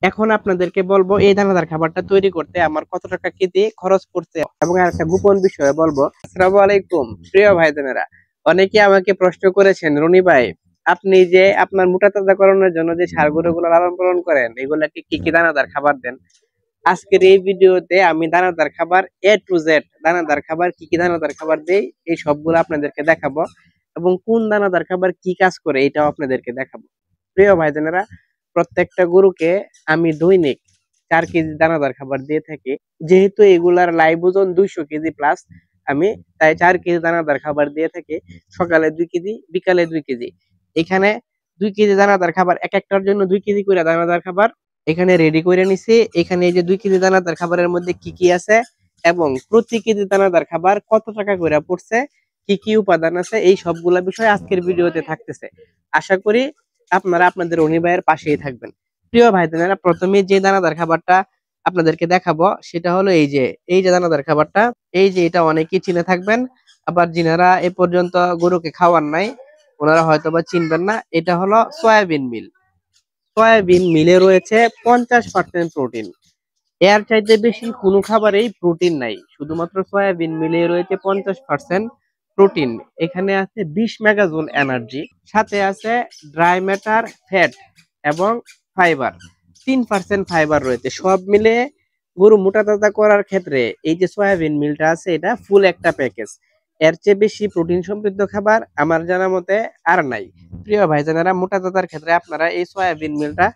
এখন আপনাদেরকে বলবো এই দানাদার খাবারটা তৈরি করতে আমার কত টাকা কেজি খরচ পড়ছে এবং আর একটা গোপন বিষয় বলবো। আসসালামু আলাইকুম প্রিয় ভাই বোনেরা, অনেকে আমাকে প্রশ্ন করেছেন, রনি ভাই আপনি যে আপনার মোটা তাজাকরণের জন্য যে সারগুলো লালন পালন করেন এগুলাকে কি কি দানাদার খাবার দেন। আজকের এই ভিডিওতে আমি দানাদার খাবার A to Z, দানাদার খাবার কি কি দানাদার খাবার দেই এই সবগুলো আপনাদেরকে দেখাবো এবং কোন দানাদার খাবার কি কাজ করে এটাও আপনাদেরকে দেখাবো। প্রিয় ভাই বোনেরা, প্রত্যেকটা গরুকে আমি দৈনিক 4 কেজি দানাদার খাবার দিয়ে থাকি। যেহেতু এগুলার লাইভ ওজন 200 কেজি প্লাস, আমি তাই 4 কেজি দানাদার খাবার দিয়ে থাকি। সকালে 2 কেজি, বিকালে 2 কেজি। এখানে 2 কেজি দানাদার খাবার, এক একটার জন্য 2 কেজি করে দানাদার খাবার এখানে রেডি করে নিছি। এখানে এই যে 2 কেজি দানাদার খাবারের মধ্যে কি কি আছে এবং প্রতি কেজি দানাদার খাবার কত টাকা করে পড়ছে, কি কি উপাদান আছে, এই সবগুলা বিষয় আজকের ভিডিওতে থাকতেছে। আশা করি আপনারা আপনাদের রনি ভাইয়ের পাশেই থাকবেন। প্রিয় ভাই বোনেরা, প্রথমে যে দানাদার খাবারটা আপনাদেরকে দেখাবো সেটা হলো এই যে দানাদার খাবারটা। এই যে এটা অনেকেই চিনে থাকবেন, আবার যিনারা এ পর্যন্ত গরুকে খাওয়ার নাই ওনারা হয়তো বা চিনবেন না। এটা হলো সয়াবিন মিল। সয়াবিন মিলে রয়েছে 50% প্রোটিন। এর চাইতে বেশি কোনো খাবারেই প্রোটিন নাই, শুধুমাত্র সয়াবিন মিলে রয়েছে 50% প্রোটিন। এখানে আছে 20 মেগাজুল এনার্জি, সাথে আছে ড্রাই ম্যাটার, ফ্যাট এবং ফাইবার। 3% ফাইবার রয়েছে। সব মিলে গরু মোটা তাজা করার ক্ষেত্রে এই যে সয়াবিন মিলটা আছে এটা ফুল একটা প্যাকেজ। এর চেয়ে বেশি প্রোটিন সমৃদ্ধ খাবার আমার জানা মতে আর নাই। প্রিয় ভাইজানেরা, মোটা তাজার ক্ষেত্রে আপনারা এই সয়াবিন মিলটা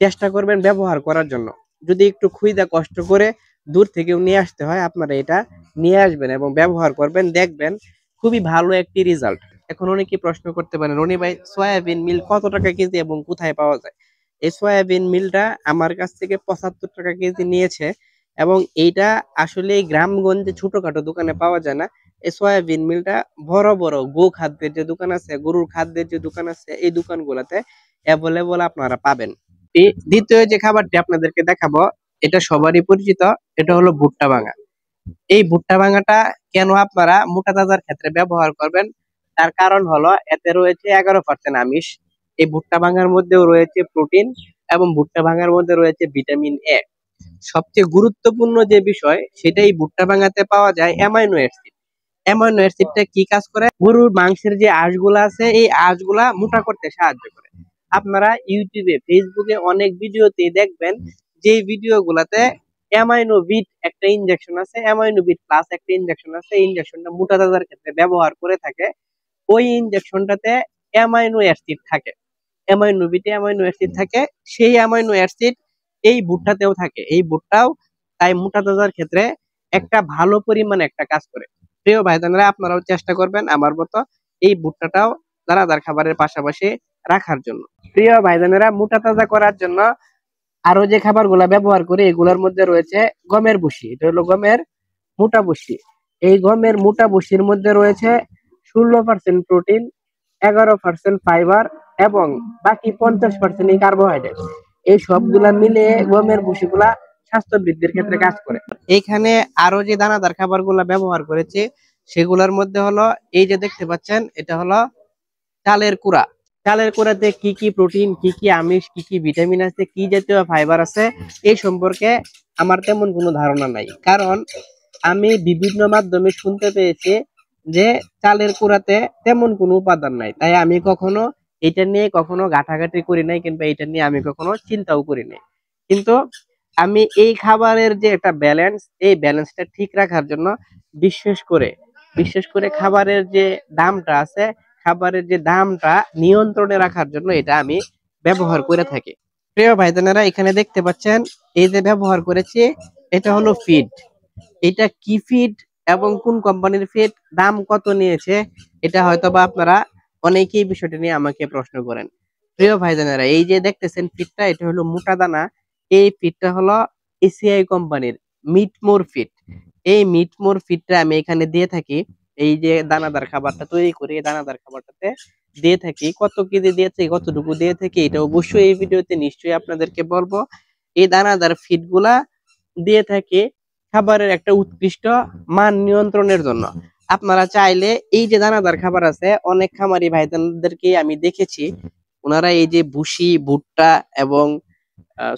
চেষ্টা করবেন ব্যবহার করার জন্য। যদি একটু খুইদা কষ্ট করে দূর থেকেও নিয়ে আসতে হয়, আপনারা এটা নিয়ে আসবেন এবং ব্যবহার করবেন, দেখবেন খুবই ভালো একটি রেজাল্ট। এখন অনেকে প্রশ্ন করতে পারেন, রনি ভাই সয়াবিন মিল কত টাকা কেজি এবং কোথায় পাওয়া যায়। এই সয়াবিন মিলটা আমার কাছ থেকে 75 টাকা কেজি নিয়েছে এবং এইটা আসলে গ্রামগঞ্জে ছোটখাটো দোকানে পাওয়া যায় না। এই সয়াবিন মিলটা বড় বড় গো খাদ্যের যে দোকান আছে, গরুর খাদ্যের যে দোকান আছে, এই দোকানগুলোতে অ্যাভেলেবল আপনারা পাবেন। দ্বিতীয় যে খাবারটি আপনাদেরকে দেখাবো এটা সবারই পরিচিত, এটা হলো ভুট্টা ভাঙা। এই ভুট্টা ভাঙাটা কেন আপনারা মোটা তাজার ক্ষেত্রে ব্যবহার করবেন, তার কারণ হলো এতে রয়েছে 11% আমিষ। এই ভুট্টা ভাঙার মধ্যেও রয়েছে প্রোটিন এবং ভুট্টা ভাঙার মধ্যে রয়েছে ভিটামিন A। সবচেয়ে গুরুত্বপূর্ণ যে বিষয় সেটাই ভুট্টা ভাঙাতে পাওয়া যায় অ্যামাইনো অ্যাসিড। অ্যামাইনো অ্যাসিডটা কি কাজ করে, গরুর মাংসের যে আঁশগুলা আছে এই আঁশগুলা মোটা করতে সাহায্য করে। আপনারা ইউটিউবে, ফেসবুকে অনেক ভিডিওতে দেখবেন যে ভিডিও গুলাতে অ্যামাইনো বিট একটা ইনজেকশন আছে, অ্যামাইনো বিট প্লাস একটা ইনজেকশন আছে, এই ইনজেকশনটা মোটা তাজার ক্ষেত্রে ব্যবহার করে থাকে। ওই ইনজেকশনটাতে অ্যামাইনো অ্যাসিড থাকে, অ্যামাইনো বিটে অ্যামাইনো অ্যাসিড থাকে। সেই অ্যামাইনো অ্যাসিড এই ভুট্টাতেও থাকে। এই ভুট্টাও তাই মোটা তাজার ক্ষেত্রে একটা ভালো পরিমাণে একটা কাজ করে। প্রিয় ভাই বোনেরা, আপনারাও চেষ্টা করবেন আমার মতো এই ভুট্টাটাও দানাদার খাবারের পাশাপাশি রাখার জন্য। প্রিয় ভাই বোনেরা, মোটা তাজা করার জন্য আরো যে খাবারগুলা ব্যবহার করি এগুলোর মধ্যে রয়েছে গমের ভুসি। এটা হলো গমের মোটা ভুসি। এই গমের মোটা ভুসির মধ্যে রয়েছে 16% প্রোটিন, 11% ফাইবার এবং বাকি 50% কার্বোহাইড্রেট। এই সবগুলা মিলে গমের ভুসিগুলা স্বাস্থ্য বৃদ্ধির ক্ষেত্রে কাজ করে। এইখানে আরো যে দানাদার খাবারগুলা ব্যবহার করেছে সেগুলোর মধ্যে হলো এই যে দেখতে পাচ্ছেন, এটা হলো চালের কুড়া। চালের কুড়াতে কি কি প্রোটিন, কি কি আমিষ, কি কি ভিটামিন আছে, কি জাতীয় ফাইবার আছে এই সম্পর্কে আমার তেমন কোনো ধারণা নাই, কারণ আমি বিভিন্ন মাধ্যমে শুনতে পেয়েছি যে চালের কুড়াতে তেমন কোনো উপাদান নাই। তাই আমি কখনো এটা নিয়ে কখনো ঘাটাঘাটি করি নাই কিংবা এটা নিয়ে আমি কখনো চিন্তাও করি নাই। কিন্তু আমি এই খাবারের যে একটা ব্যালেন্স, এই ব্যালেন্সটা ঠিক রাখার জন্য বিশেষ করে খাবারের যে দামটা আছে, খাবারের যে দামটা নিয়ন্ত্রণে রাখার জন্য এটা আমি ব্যবহার করে থাকি। প্রিয় ভাই বোনেরা, এখানে দেখতে পাচ্ছেন এই যে ব্যবহার করেছি এটা হলো ফিড। এটা কি ফিড এবং কোন কোম্পানির ফিড, দাম কত নিয়েছে, এটা হয়তো বা আপনারা অনেকেই বিষয়টা নিয়ে আমাকে প্রশ্ন করেন। প্রিয় ভাই বোনেরা, এই যে দেখতেছেন ফিডটা, এটা হলো মোটা দানা। এই ফিডটা হলো এসিআই কোম্পানির মিটমোর ফিড। এই মিটমোর ফিডটা আমি এখানে দিয়ে থাকি। এই যে দানাদার খাবারটা তৈরি করি এই দানাদার খাবারটাতে দিয়ে থাকি। কত কেজি দিয়েছে, কতটুকু দিয়ে থাকি, এটা অবশ্যই এই ভিডিওতে নিশ্চয়ই আপনাদেরকে বলবো। এই দানাদার ফিড গুলা দিয়ে থাকি খাবারের একটা উৎকৃষ্ট মান নিয়ন্ত্রণের জন্য। আপনারা চাইলে এই যে দানাদার খাবার আছে, অনেক খামারি ভাইদেরকে আমি দেখেছি ওনারা এই যে ভুসি, ভুট্টা এবং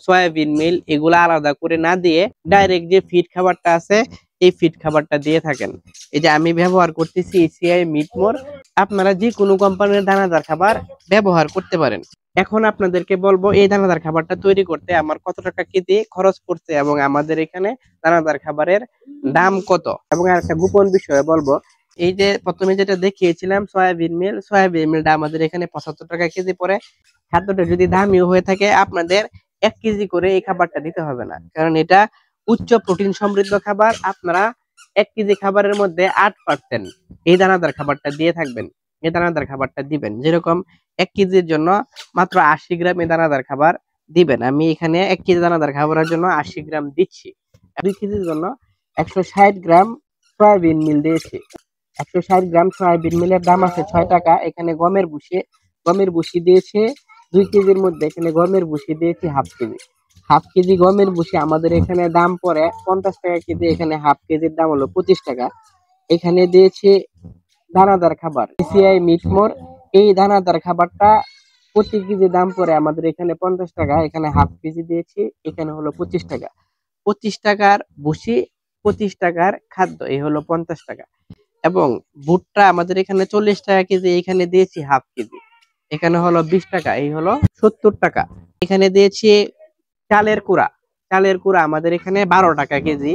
সয়াবিন মিল এগুলা আলাদা করে না দিয়ে ডাইরেক্ট যে ফিড খাবারটা আছে এই ফিড খাবারটা দিয়ে থাকেন। এই যে আমি ব্যবহার করতেছি এসিআই মিটমোর, আপনারা যে কোনো কোম্পানির দানাদার খাবার ব্যবহার করতে পারেন। এখন আপনাদেরকে বলবো এই দানাদার খাবারটা তৈরি করতে আমার কত টাকা কেজি খরচ পড়ছে এবং আমাদের এখানে দানাদার খাবারের দাম কত। এবং একটা গোপন বিষয় বলবো, এই যে প্রথমে যেটা দেখিয়েছিলাম সয়াবিন মিলটা আমাদের এখানে 75 টাকা কেজি পড়ে। খাদ্যটা যদি দামিও হয়ে থাকে আপনাদের 1 কেজি করে এই খাবারটা দিতে হবে না, কারণ এটা উচ্চ প্রোটিন সমৃদ্ধ খাবার। আপনারা 1 কেজি খাবারের মধ্যে 8% এই দানাদার খাবারটা দিয়ে থাকবেন, এই দানাদার খাবারটা দিবেন। যেরকম 1 কেজির জন্য মাত্র 80 গ্রাম এই দানাদার খাবার দিবেন। আমি এখানে 1 কেজি দানাদার খাবারের জন্য 80 গ্রাম দিচ্ছি। 2 কেজির জন্য 160 গ্রাম সয়াবিন মিল দিয়েছি। 160 গ্রাম সয়াবিন মিলের দাম আছে 6 টাকা। এখানে গমের ভুসি দিয়েছে 2 কেজির মধ্যে, এখানে গমের ভুসি দিয়েছি হাফ কেজি। হাফ কেজি গমের ভুসি আমাদের এখানে দাম পড়ে 50 টাকা কেজি, এখানে হাফ কেজির দাম হলো 25 টাকা। এখানে দিয়েছি দানাদার খাবার এসিআই মিটমোর, এই দানাদার খাবারটা প্রতি কেজি দাম পড়ে আমাদের এখানে 50 টাকা, এখানে হাফ কেজি দিয়েছি, এখানে হলো 25 টাকা। 25 টাকার ভুসি, 25 টাকার খাদ্য, এই হলো 50 টাকা। এবং ভুট্টা আমাদের এখানে 40 টাকা কেজি, এখানে দিয়েছি হাফ কেজি, এখানে হলো 20 টাকা, এই হলো 70 টাকা। এখানে দিয়েছি চালের কুড়া আমাদের এখানে 12 টাকা কেজি,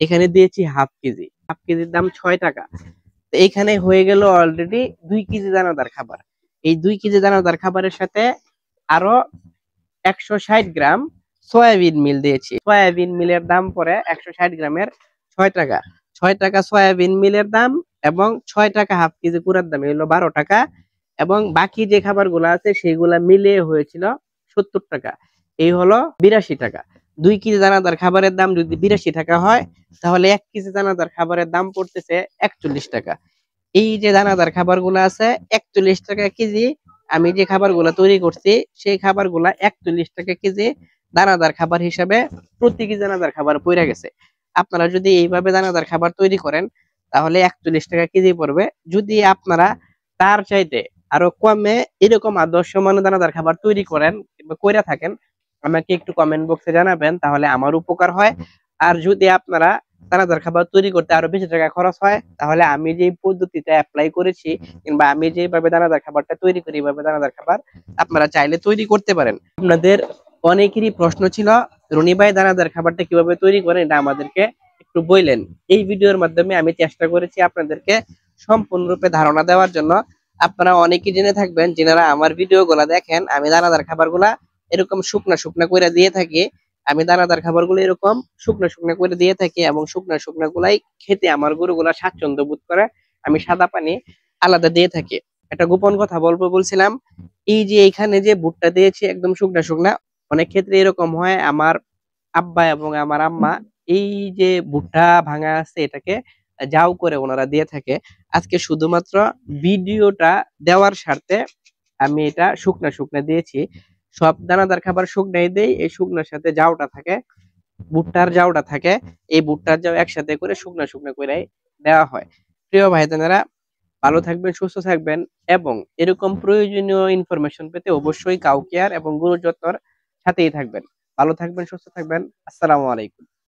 এখানে দিয়েছি হাফ কেজি, হাফ কেজির দাম 6 টাকা। তো এখানে হয়ে গেল অলরেডি 2 কেজি দানাদার খাবার। এই 2 কেজি দানাদার খাবারের সাথে আরো 160 গ্রাম সয়াবিন মিল দিয়েছি। সয়াবিন মিলের দাম পড়ে 160 গ্রামের 6 টাকা। 6 টাকা সয়াবিন মিলের দাম এবং 6 টাকা হাফ কেজি কুড়ার দাম, হলো 12 টাকা। এবং বাকি যে খাবারগুলো আছে সেগুলা মিলিয়ে হয়েছিল 70 টাকা, এই হলো 82 টাকা। 2 কেজি দানাদার খাবারের দাম যদি 82 টাকা হয় তাহলে 1 কেজি দানাদার খাবারের দাম পড়তেছে 41 টাকা। এই যে দানাদার খাবারগুলো আছে 41 টাকা কেজি, আমি যে খাবারগুলো তৈরি করছি সেই খাবারগুলা 41 টাকা কেজি দানাদার খাবার হিসাবে প্রতি কেজি দানাদার খাবার পড়ে গেছে। আপনারা যদি এইভাবে দানাদার খাবার তৈরি করেন তাহলে 41 টাকা কেজি পড়বে। যদি আপনারা তার চাইতে আরো কমে এরকম আদর্শ মানের দানাদার খাবার তৈরি করেন কিংবা কইরা থাকেন, আমাকে একটু কমেন্ট বক্সে জানাবেন, তাহলে আমার উপকার হয়। আর যদি আপনারা দানাদার খাবার তৈরি করতে আরো বেশি টাকা খরচ হয় তাহলে আমি যে পদ্ধতিতে অ্যাপ্লাই করেছি কিংবা আমি যেভাবে দানাদার খাবারটা তৈরি করি এইভাবে দানাদার খাবার আপনারা চাইলে তৈরি করতে পারেন। আপনাদের অনেকেরই প্রশ্ন ছিল রনি ভাই দানাদার খাবারটা কিভাবে তৈরি করেন এটা আমাদেরকে একটু বললেন। এই ভিডিওর মাধ্যমে আমি চেষ্টা করেছি আপনাদেরকে সম্পূর্ণরূপে ধারণা দেওয়ার জন্য। আপনারা অনেকেই জেনে থাকবেন যারা আমার ভিডিও গুলা দেখেন, আমি দানাদার খাবারগুলা এরকম শুকনা শুকনা করে দিয়ে থাকি। আমি দানাদার খাবারগুলো এরকম শুকনো শুকনো করে দিয়ে থাকি এবং শুকনো শুকনো গুলাই খেতে আমার গরুগুলা স্বাচ্ছন্দ্য বোধ করে। আমি সাদা পানি আলাদা দিয়ে থাকি। একটা গোপন কথা বলছিলাম, এই যে এখানে যে ভুট্টা দিয়েছি একদম শুকনা শুকনা, অনেক ক্ষেত্রে এরকম হয় আমার আব্বা এবং আমার আম্মা এই যে ভুট্টা ভাঙা আছে এটাকে যাও করে ওনারা দিয়ে থাকে। আজকে শুধুমাত্র ভিডিওটা দেওয়ার স্বার্থে আমি এটা শুকনা শুকনা দিয়েছি। সব দানাদার খাবার শুকনাই দেই, এই শুকনার সাথে জাউটা থাকে, ভুট্টার জাউটা থাকে, এই ভুট্টার জাউ একসাথে করে শুকনা শুকনা করে দেওয়া হয়। প্রিয় ভাই বোনেরা, ভালো থাকবেন, সুস্থ থাকবেন এবং এরকম প্রয়োজনীয় ইনফরমেশন পেতে অবশ্যই কাউ কেয়ার এবং গরু যত্নর সাথেই থাকবেন। ভালো থাকবেন, সুস্থ থাকবেন। আসসালামু আলাইকুম।